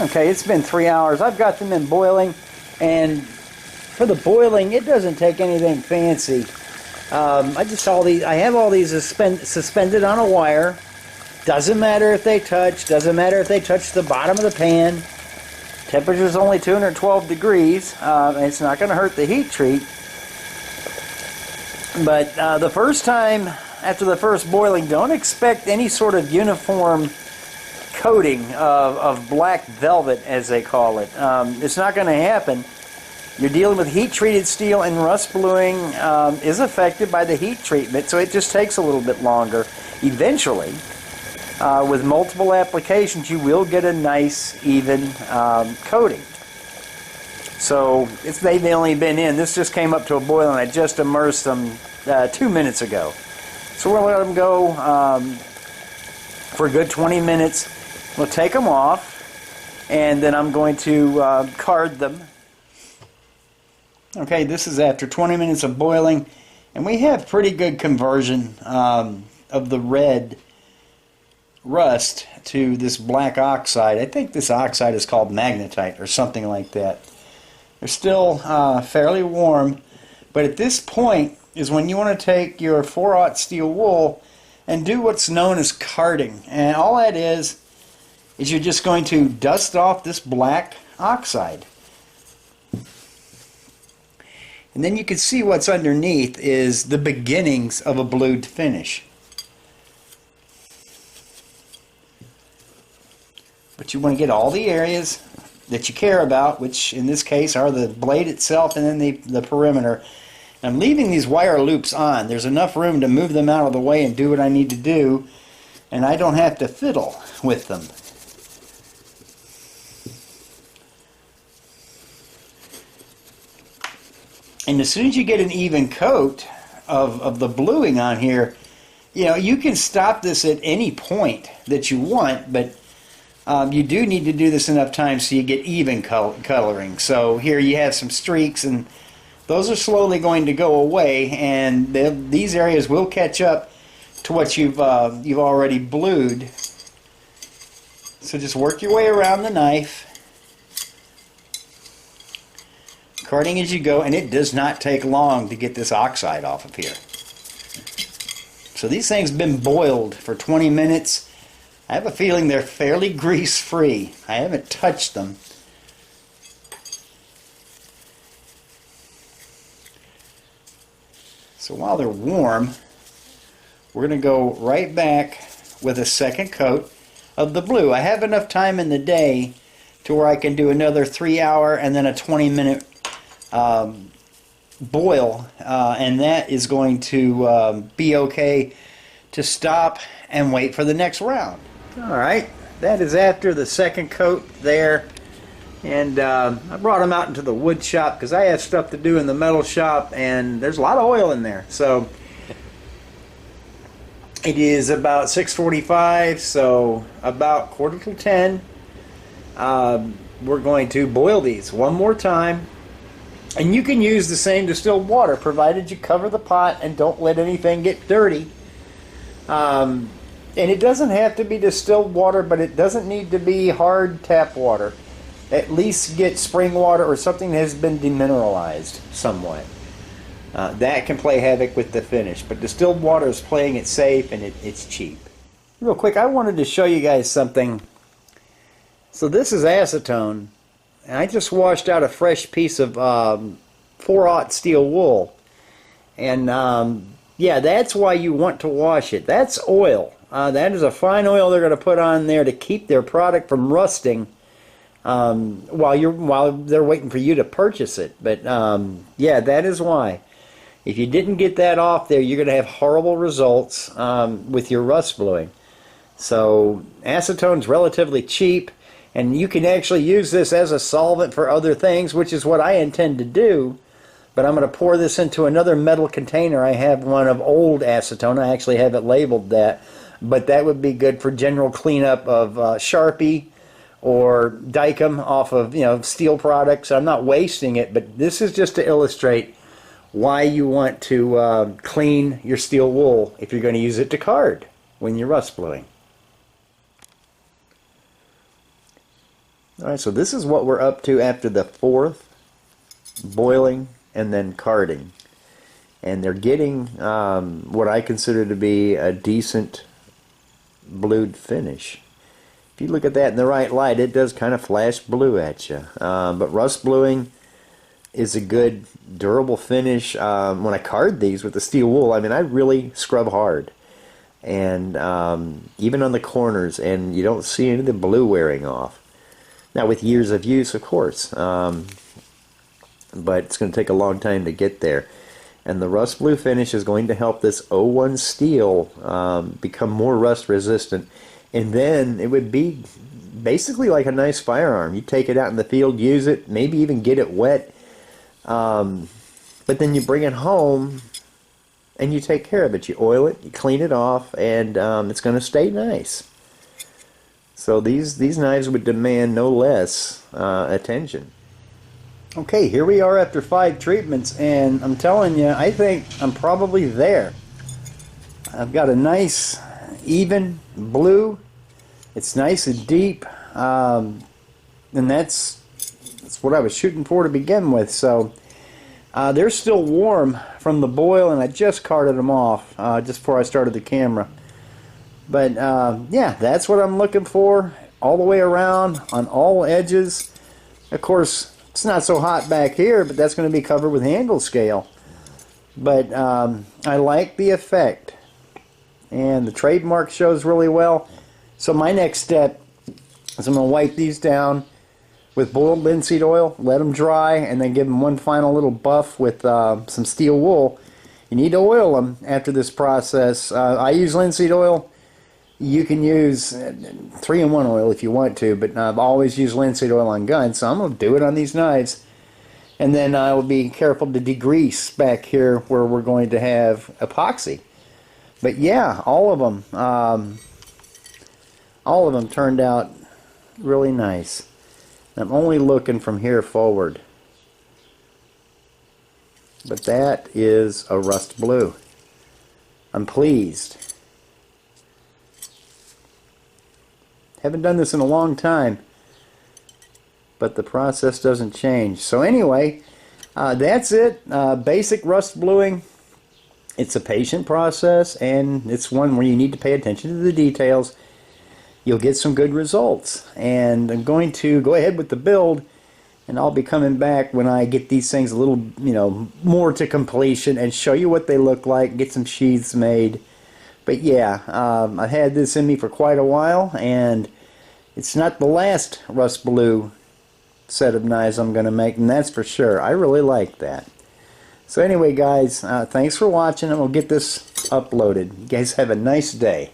Okay, it's been 3 hours. I've got them in boiling, and for the boiling, it doesn't take anything fancy. I have all these suspended on a wire. Doesn't matter if they touch. Doesn't matter if they touch the bottom of the pan. Temperature is only 212 degrees. And it's not going to hurt the heat treat. But the first time after the first boiling, don't expect any sort of uniform coating of black velvet, as they call it. It's not going to happen. You're dealing with heat-treated steel, and rust bluing is affected by the heat treatment, so it just takes a little bit longer. Eventually, with multiple applications, you will get a nice, even coating. So they've only been in. This just came up to a boil, and I just immersed them 2 minutes ago. So we'll let them go for a good 20 minutes. We'll take them off, and then I'm going to card them. Okay, this is after 20 minutes of boiling, and we have pretty good conversion of the red rust to this black oxide. I think this oxide is called magnetite or something like that. They're still fairly warm, but at this point is when you want to take your 4/0 steel wool and do what's known as carding. And all that is you're just going to dust off this black oxide. And then you can see what's underneath is the beginnings of a blued finish. But you want to get all the areas that you care about, which in this case are the blade itself and then the perimeter. I'm leaving these wire loops on. There's enough room to move them out of the way and do what I need to do, and I don't have to fiddle with them. And as soon as you get an even coat of the bluing on here, you know, you can stop this at any point that you want, but you do need to do this enough times so you get even coloring. So here you have some streaks, and those are slowly going to go away, and these areas will catch up to what you've already blued. So just work your way around the knife, carding as you go, and it does not take long to get this oxide off of here. So these things have been boiled for 20 minutes. I have a feeling they're fairly grease-free. I haven't touched them. So while they're warm, we're going to go right back with a second coat of the blue. I have enough time in the day to where I can do another 3-hour and then a 20-minute boil, and that is going to be okay to stop and wait for the next round. Alright, that is after the second coat there, and I brought them out into the wood shop because I had stuff to do in the metal shop, and there's a lot of oil in there. So it is about 6:45, so about 9:45. We're going to boil these one more time. And you can use the same distilled water, provided you cover the pot and don't let anything get dirty. And it doesn't have to be distilled water, but it doesn't need to be hard tap water. At least get spring water or something that has been demineralized somewhat. That can play havoc with the finish. But distilled water is playing it safe, and it's cheap. Real quick, I wanted to show you guys something. So this is acetone. And I just washed out a fresh piece of 4/0 steel wool. And yeah, that's why you want to wash it. That's oil. That is a fine oil they're going to put on there to keep their product from rusting while they're waiting for you to purchase it. But yeah, that is why. If you didn't get that off there, you're going to have horrible results with your rust bluing. So acetone's relatively cheap. And you can actually use this as a solvent for other things, which is what I intend to do. But I'm going to pour this into another metal container. I have one of old acetone. I actually have it labeled that. But that would be good for general cleanup of Sharpie or Dykem off of steel products. I'm not wasting it, but this is just to illustrate why you want to clean your steel wool if you're going to use it to card when you're rust bluing. Alright, so this is what we're up to after the 4th boiling and then carding. And they're getting what I consider to be a decent blued finish. If you look at that in the right light, it does kind of flash blue at you. But rust bluing is a good durable finish. When I card these with the steel wool, I mean, I really scrub hard. And even on the corners, and you don't see any of the blue wearing off. Now with years of use, of course, but it's going to take a long time to get there. And the rust blue finish is going to help this O1 steel become more rust resistant. And then it would be basically like a nice firearm. You take it out in the field, use it, maybe even get it wet. But then you bring it home and you take care of it. You oil it, you clean it off, and it's going to stay nice. So these knives would demand no less attention. Okay, here we are after 5 treatments, and I'm telling you, I think I'm probably there. I've got a nice, even blue. It's nice and deep, and that's what I was shooting for to begin with. So they're still warm from the boil, and I just carded them off just before I started the camera. But yeah, that's what I'm looking for all the way around on all edges. Of course, it's not so hot back here, but that's going to be covered with handle scale. But I like the effect, and the trademark shows really well. So my next step is I'm going to wipe these down with boiled linseed oil, let them dry, and then give them one final little buff with some steel wool. You need to oil them after this process. I use linseed oil. You can use 3-in-1 oil if you want to, but I've always used linseed oil on guns, so I'm going to do it on these knives. And then I will be careful to degrease back here where we're going to have epoxy. But yeah, all of them turned out really nice. I'm only looking from here forward. But that is a rust blue. I'm pleased. Haven't done this in a long time, but the process doesn't change. So anyway, that's it. Basic rust bluing. It's a patient process, and it's one where you need to pay attention to the details. You'll get some good results. And I'm going to go ahead with the build, and I'll be coming back when I get these things a little, more to completion and show you what they look like, get some sheaths made. But yeah, I've had this in me for quite a while, and it's not the last rust blue set of knives I'm going to make, and that's for sure. I really like that. So anyway, guys, thanks for watching, and we'll get this uploaded. You guys have a nice day.